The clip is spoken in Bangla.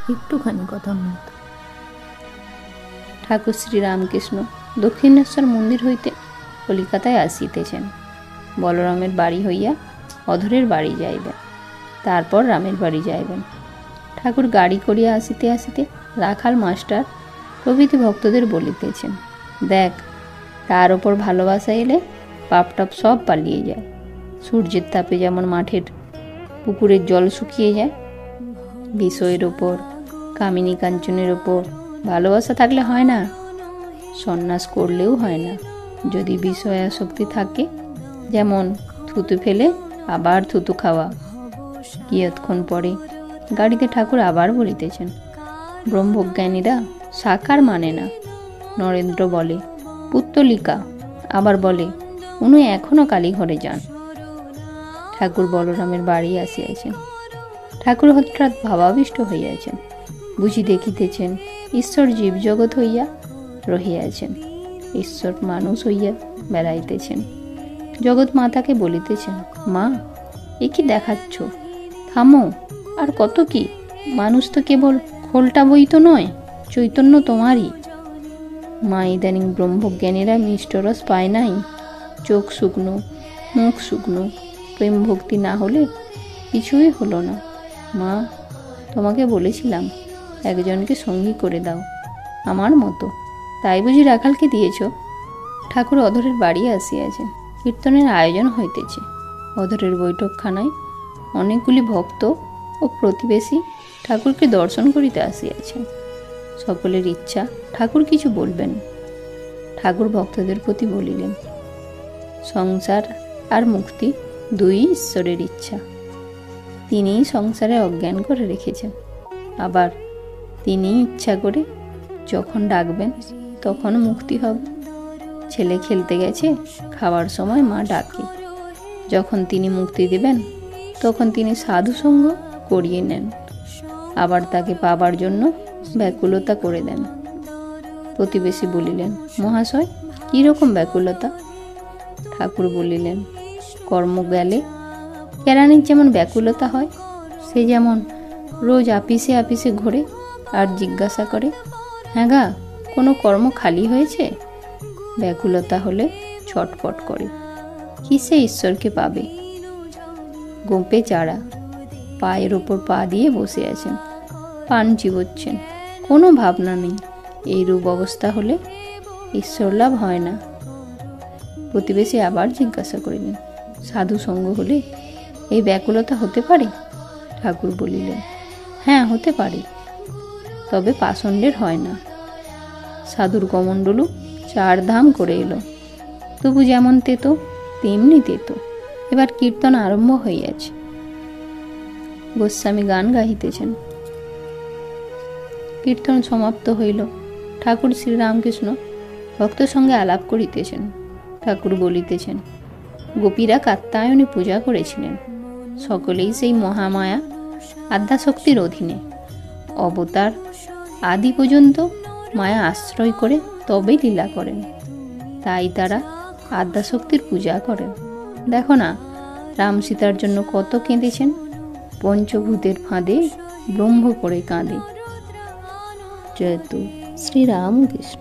একটুখানি কথা মতো। ঠাকুর শ্রীরামকৃষ্ণ দক্ষিণেশ্বর মন্দির হইতে কলিকাতায় আসিতেছেন। বলরামের বাড়ি হইয়া অধরের বাড়ি যাইবেন, তারপর রামের বাড়ি যাইবেন। ঠাকুর গাড়ি করিয়া আসিতে আসিতে রাখাল মাস্টার প্রভৃতি ভক্তদের বলিতেছেন, দেখ, তার ওপর ভালোবাসা এলে পাপটাপ সব পালিয়ে যায়। সূর্যের তাপে যেমন মাঠের পুকুরের জল শুকিয়ে যায়, বিষয়ের ওপর, কামিনী কাঞ্চনের ওপর ভালোবাসা থাকলে হয় না, সন্ন্যাস করলেও হয় না। যদি বিষয় আসক্তি থাকে, যেমন থুতু ফেলে আবার থুতু খাওয়া। কিয়ৎক্ষণ পরে গাড়িতে ঠাকুর আবার বলিতেছেন, ব্রহ্মজ্ঞানীরা সাকার মানে না। নরেন্দ্র বলে, পুত্তলিকা। আবার বলে, উনি এখনো কালীঘরে যান। ঠাকুর বলরামের বাড়ি আসিয়াছেন। ঠাকুর হঠাৎ ভাবাবিষ্ট হইয়াছেন। বুঝি দেখিতেছেন ঈশ্বর জীবজগৎ হইয়া রহিয়াছেন, ঈশ্বর মানুষ হইয়া বেড়াইতেছেন। জগৎ মাতাকে বলিতেছেন, মা, এ কি দেখাচ্ছ? থামো, আর কত কি? মানুষ তো কেবল খোলটা বই তো নয়, চৈতন্য তোমারই। মা, ইদানিং ব্রহ্মজ্ঞানীরা মিষ্টরস পায় নাই, চোখ শুকনো, মুখ শুকনো, প্রেম ভক্তি না হলে কিছুই হলো না। মা, তোমাকে বলেছিলাম একজনকে সঙ্গী করে দাও আমার মতো, তাই বুঝি রাখালকে দিয়েছ? ঠাকুর অধরের বাড়ি আসিয়াছেন। কীর্তনের আয়োজন হইতেছে। অধরের বৈঠকখানায় অনেকগুলি ভক্ত ও প্রতিবেশী ঠাকুরকে দর্শন করিতে আসিয়াছেন। সকলের ইচ্ছা ঠাকুর কিছু বলবেন। ঠাকুর ভক্তদের প্রতি বলিলেন, সংসার আর মুক্তি দুই ঈশ্বরের ইচ্ছা। তিনিই সংসারে অজ্ঞান করে রেখেছেন, আবার তিনিই ইচ্ছা করে যখন ডাকবেন তখন মুক্তি হবে। ছেলে খেলতে গেছে, খাওয়ার সময় মা ডাকে, যখন তিনি মুক্তি দেবেন তখন তিনি সাধুসঙ্গ করিয়ে নেন, আবার তাকে পাবার জন্য ব্যাকুলতা করে দেন। প্রতিবেশী বলিলেন, মহাশয়, কীরকম ব্যাকুলতা? ঠাকুর বলিলেন, কর্ম গেলে কেরানির যেমন ব্যাকুলতা হয়, সে যেমন রোজ আপিসে আপিসে ঘোরে আর জিজ্ঞাসা করে, হ্যাঁ গা, কোনো কর্ম খালি হয়েছে? ব্যাকুলতা হলে ছটফট করে, কিসে ঈশ্বরকে পাবে? গোপে চারা পায়ের ওপর পা দিয়ে বসে আছেন, পান চিবোচ্ছেন, কোনো ভাবনা নেই। এইরূপ অবস্থা হলে ঈশ্বর লাভ হয় না। প্রতিবেশী আবার জিজ্ঞাসা করিলেন, সাধু সঙ্গ হলে এই ব্যাকুলতা হতে পারে? ঠাকুর বলিলেন, হ্যাঁ, হতে পারে, তবে পাষণ্ডের হয় না। সাধুর কমণ্ডলু 4 ধাম করে এলো, তবু যেমন তেতো তেমনি তেতো। এবার কীর্তন আরম্ভ হইয়াছে। গোস্বামী গান গাহিতেছেন। কীর্তন সমাপ্ত হইল। ঠাকুর শ্রীরামকৃষ্ণ ভক্ত সঙ্গে আলাপ করিতেছেন। ঠাকুর বলিতেছেন, গোপীরা কাত্যায়নী পূজা করেছিলেন। সকলেই সেই মহামায়া আদ্যাশক্তির অধীনে। অবতার আদি পর্যন্ত মায়া আশ্রয় করে তবে লীলা করেন, তাই তারা আদ্যাশক্তির পূজা করেন। দেখো না, রাম সীতার জন্য কত কেঁদেছেন। পঞ্চভূতের ফাঁদে ব্রহ্ম পড়ে কাঁদে। জয়তু শ্রীরামকৃষ্ণ।